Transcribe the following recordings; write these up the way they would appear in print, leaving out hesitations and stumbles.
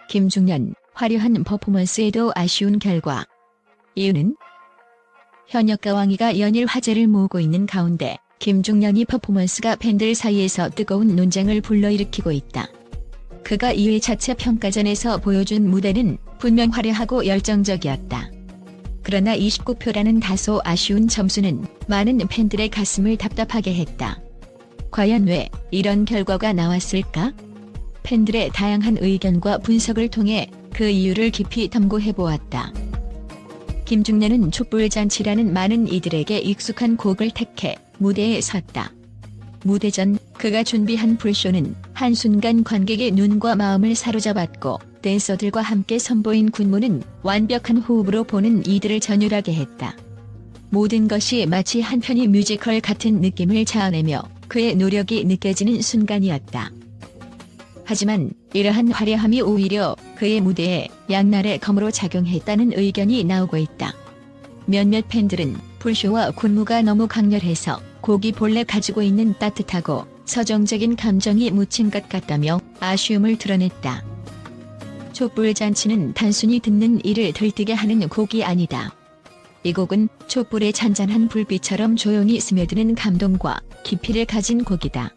김중년, 화려한 퍼포먼스에도 아쉬운 결과. 이유는 현역과 왕이가 연일 화제를 모으고 있는 가운데 김중년이 퍼포먼스가 팬들 사이에서 뜨거운 논쟁을 불러일으키고 있다. 그가 2회차차 평가전에서 보여준 무대는 분명 화려하고 열정적이었다. 그러나 29표라는 다소 아쉬운 점수는 많은 팬들의 가슴을 답답하게 했다. 과연 왜 이런 결과가 나왔을까? 팬들의 다양한 의견과 분석을 통해 그 이유를 깊이 탐구해보았다. 김중년은 촛불잔치라는 많은 이들에게 익숙한 곡을 택해 무대에 섰다. 무대 전 그가 준비한 불쇼는 한순간 관객의 눈과 마음을 사로잡았고 댄서들과 함께 선보인 군무는 완벽한 호흡으로 보는 이들을 전율하게 했다. 모든 것이 마치 한편의 뮤지컬 같은 느낌을 자아내며 그의 노력이 느껴지는 순간이었다. 하지만 이러한 화려함이 오히려 그의 무대에 양날의 검으로 작용했다는 의견이 나오고 있다. 몇몇 팬들은 불쇼와 군무가 너무 강렬해서 곡이 본래 가지고 있는 따뜻하고 서정적인 감정이 묻힌 것 같다며 아쉬움을 드러냈다. 촛불잔치는 단순히 듣는 이를 들뜨게 하는 곡이 아니다. 이 곡은 촛불의 잔잔한 불빛처럼 조용히 스며드는 감동과 깊이를 가진 곡이다.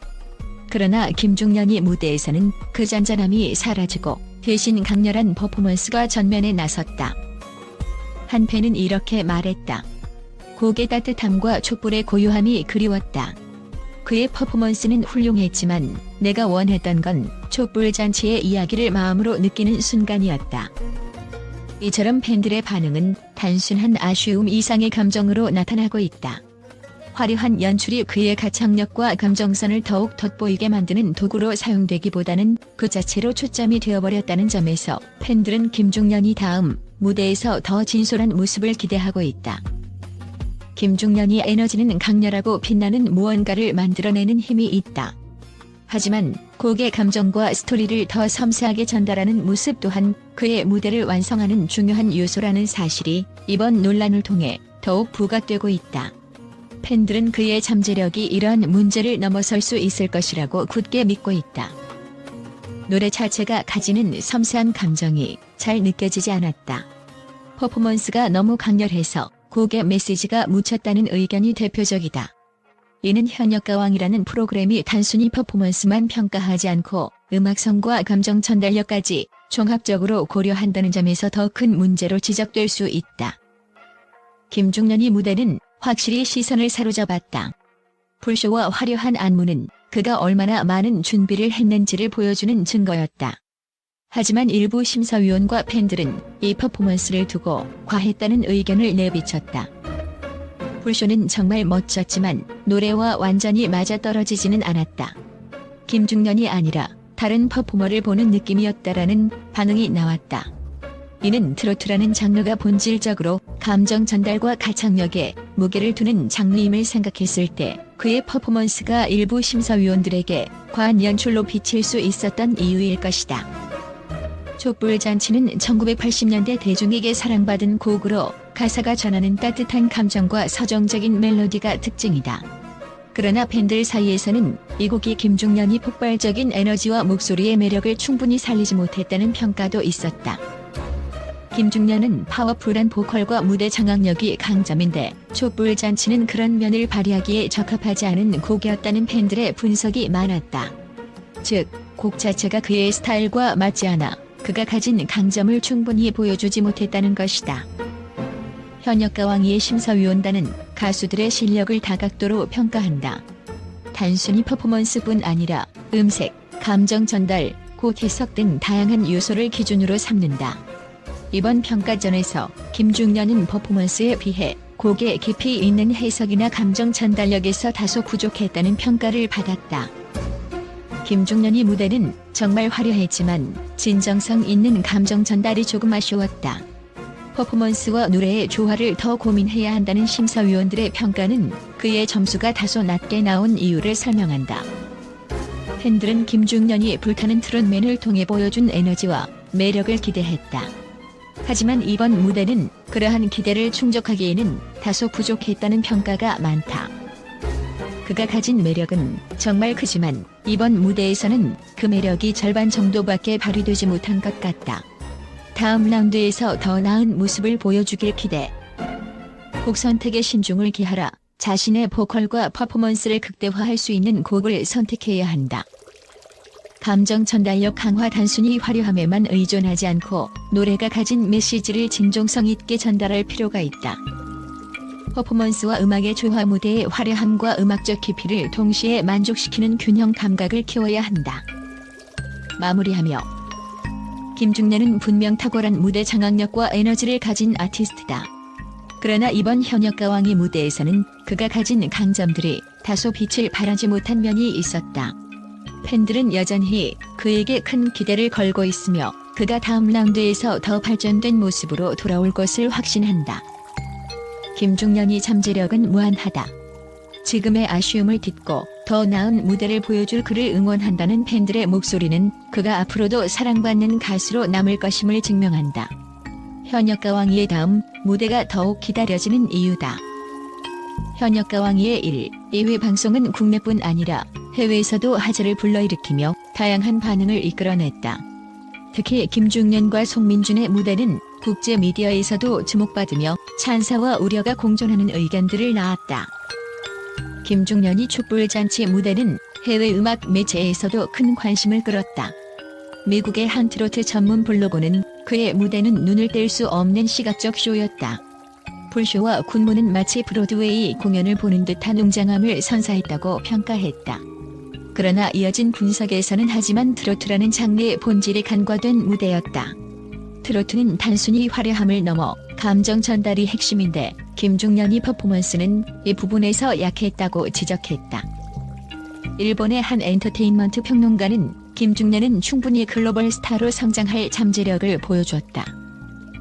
그러나 김중년이 무대에서는 그 잔잔함이 사라지고 대신 강렬한 퍼포먼스가 전면에 나섰다. 한 팬은 이렇게 말했다. 곡의 따뜻함과 촛불의 고요함이 그리웠다. 그의 퍼포먼스는 훌륭했지만 내가 원했던 건 촛불잔치의 이야기를 마음으로 느끼는 순간이었다. 이처럼 팬들의 반응은 단순한 아쉬움 이상의 감정으로 나타나고 있다. 화려한 연출이 그의 가창력과 감정선을 더욱 돋보이게 만드는 도구로 사용되기보다는 그 자체로 초점이 되어버렸다는 점에서 팬들은 김중년이 다음 무대에서 더 진솔한 모습을 기대하고 있다. 김중년이 에너지는 강렬하고 빛나는 무언가를 만들어내는 힘이 있다. 하지만 곡의 감정과 스토리를 더 섬세하게 전달하는 모습 또한 그의 무대를 완성하는 중요한 요소라는 사실이 이번 논란을 통해 더욱 부각되고 있다. 팬들은 그의 잠재력이 이러한 문제를 넘어설 수 있을 것이라고 굳게 믿고 있다. 노래 자체가 가지는 섬세한 감정이 잘 느껴지지 않았다. 퍼포먼스가 너무 강렬해서 곡의 메시지가 묻혔다는 의견이 대표적이다. 이는 현역과 왕이라는 프로그램이 단순히 퍼포먼스만 평가하지 않고 음악성과 감정 전달력까지 종합적으로 고려한다는 점에서 더 큰 문제로 지적될 수 있다. 김중년이 무대는 확실히 시선을 사로잡았다. 불쇼와 화려한 안무는 그가 얼마나 많은 준비를 했는지를 보여주는 증거였다. 하지만 일부 심사위원과 팬들은 이 퍼포먼스를 두고 과했다는 의견을 내비쳤다. 불쇼는 정말 멋졌지만 노래와 완전히 맞아떨어지지는 않았다. 김중년이 아니라 다른 퍼포머를 보는 느낌이었다라는 반응이 나왔다. 이는 트로트라는 장르가 본질적으로 감정 전달과 가창력에 무게를 두는 장르임을 생각했을 때 그의 퍼포먼스가 일부 심사위원들에게 과한 연출로 비칠 수 있었던 이유일 것이다. 촛불잔치는 1980년대 대중에게 사랑받은 곡으로 가사가 전하는 따뜻한 감정과 서정적인 멜로디가 특징이다. 그러나 팬들 사이에서는 이 곡이 김중년이 폭발적인 에너지와 목소리의 매력을 충분히 살리지 못했다는 평가도 있었다. 김중년은 파워풀한 보컬과 무대 장악력이 강점인데 촛불잔치는 그런 면을 발휘하기에 적합하지 않은 곡이었다는 팬들의 분석이 많았다. 즉, 곡 자체가 그의 스타일과 맞지 않아 그가 가진 강점을 충분히 보여주지 못했다는 것이다. 현역과 왕이의 심사위원단은 가수들의 실력을 다각도로 평가한다. 단순히 퍼포먼스뿐 아니라 음색, 감정 전달, 곡 해석 등 다양한 요소를 기준으로 삼는다. 이번 평가전에서 김중년은 퍼포먼스에 비해 곡의 깊이 있는 해석이나 감정 전달력에서 다소 부족했다는 평가를 받았다. 김중년이 무대는 정말 화려했지만 진정성 있는 감정 전달이 조금 아쉬웠다. 퍼포먼스와 노래의 조화를 더 고민해야 한다는 심사위원들의 평가는 그의 점수가 다소 낮게 나온 이유를 설명한다. 팬들은 김중년이 불타는 트롯맨을 통해 보여준 에너지와 매력을 기대했다. 하지만 이번 무대는 그러한 기대를 충족하기에는 다소 부족했다는 평가가 많다. 그가 가진 매력은 정말 크지만 이번 무대에서는 그 매력이 절반 정도밖에 발휘되지 못한 것 같다. 다음 라운드에서 더 나은 모습을 보여주길 기대. 곡 선택에 신중을 기하라. 자신의 보컬과 퍼포먼스를 극대화할 수 있는 곡을 선택해야 한다. 감정 전달력 강화. 단순히 화려함에만 의존하지 않고 노래가 가진 메시지를 진정성 있게 전달할 필요가 있다. 퍼포먼스와 음악의 조화. 무대의 화려함과 음악적 깊이를 동시에 만족시키는 균형 감각을 키워야 한다. 마무리하며 김중년은 분명 탁월한 무대 장악력과 에너지를 가진 아티스트다. 그러나 이번 현역가왕이 무대에서는 그가 가진 강점들이 다소 빛을 발하지 못한 면이 있었다. 팬들은 여전히 그에게 큰 기대를 걸고 있으며 그가 다음 라운드에서 더 발전된 모습으로 돌아올 것을 확신한다. 김중년이 잠재력은 무한하다. 지금의 아쉬움을 딛고 더 나은 무대를 보여줄 그를 응원한다는 팬들의 목소리는 그가 앞으로도 사랑받는 가수로 남을 것임을 증명한다. 현역가왕이의 다음 무대가 더욱 기다려지는 이유다. 현역가왕이의 1, 2회 방송은 국내뿐 아니라 해외에서도 화제를 불러일으키며 다양한 반응을 이끌어냈다. 특히 김중년과 송민준의 무대는 국제 미디어에서도 주목받으며 찬사와 우려가 공존하는 의견들을 낳았다. 김중년이 촛불잔치 무대는 해외 음악 매체에서도 큰 관심을 끌었다. 미국의 한 트로트 전문 블로그는 그의 무대는 눈을 뗄 수 없는 시각적 쇼였다. 불쇼와 군무는 마치 브로드웨이 공연을 보는 듯한 웅장함을 선사했다고 평가했다. 그러나 이어진 분석에서는 하지만 트로트라는 장르의 본질이 간과된 무대였다. 트로트는 단순히 화려함을 넘어 감정 전달이 핵심인데 김중년이 퍼포먼스는 이 부분에서 약했다고 지적했다. 일본의 한 엔터테인먼트 평론가는 김중년은 충분히 글로벌 스타로 성장할 잠재력을 보여줬다.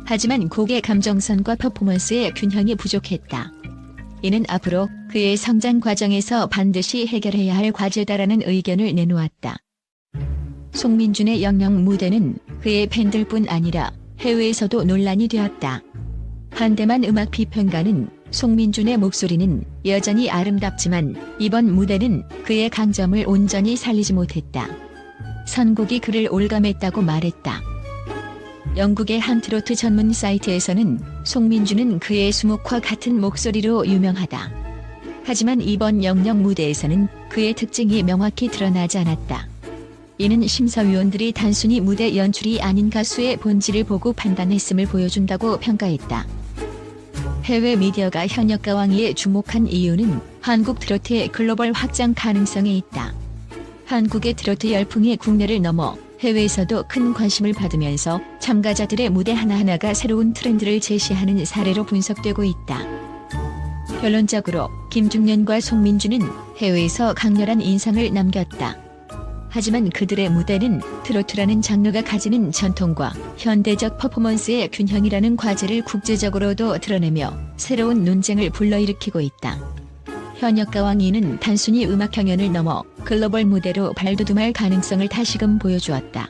하지만 곡의 감정선과 퍼포먼스의 균형이 부족했다. 이는 앞으로 그의 성장 과정에서 반드시 해결해야 할 과제다라는 의견을 내놓았다. 송민준의 영영 무대는 그의 팬들뿐 아니라 해외에서도 논란이 되었다. 한대만 음악 비평가는 송민준의 목소리는 여전히 아름답지만 이번 무대는 그의 강점을 온전히 살리지 못했다. 선곡이 그를 올감했다고 말했다. 영국의 한 트로트 전문 사이트에서는 송민준은 그의 수목과 같은 목소리로 유명하다. 하지만 이번 영영 무대에서는 그의 특징이 명확히 드러나지 않았다. 이는 심사위원들이 단순히 무대 연출이 아닌 가수의 본질을 보고 판단했음을 보여준다고 평가했다. 해외 미디어가 현역가왕이에 주목한 이유는 한국 트로트의 글로벌 확장 가능성에 있다. 한국의 트로트 열풍이 국내를 넘어 해외에서도 큰 관심을 받으면서 참가자들의 무대 하나하나가 새로운 트렌드를 제시하는 사례로 분석되고 있다. 결론적으로 김중년과 송민준은 해외에서 강렬한 인상을 남겼다. 하지만 그들의 무대는 트로트라는 장르가 가지는 전통과 현대적 퍼포먼스의 균형이라는 과제를 국제적으로도 드러내며 새로운 논쟁을 불러일으키고 있다. 현역가왕이는 단순히 음악 경연을 넘어 글로벌 무대로 발돋움할 가능성을 다시금 보여주었다.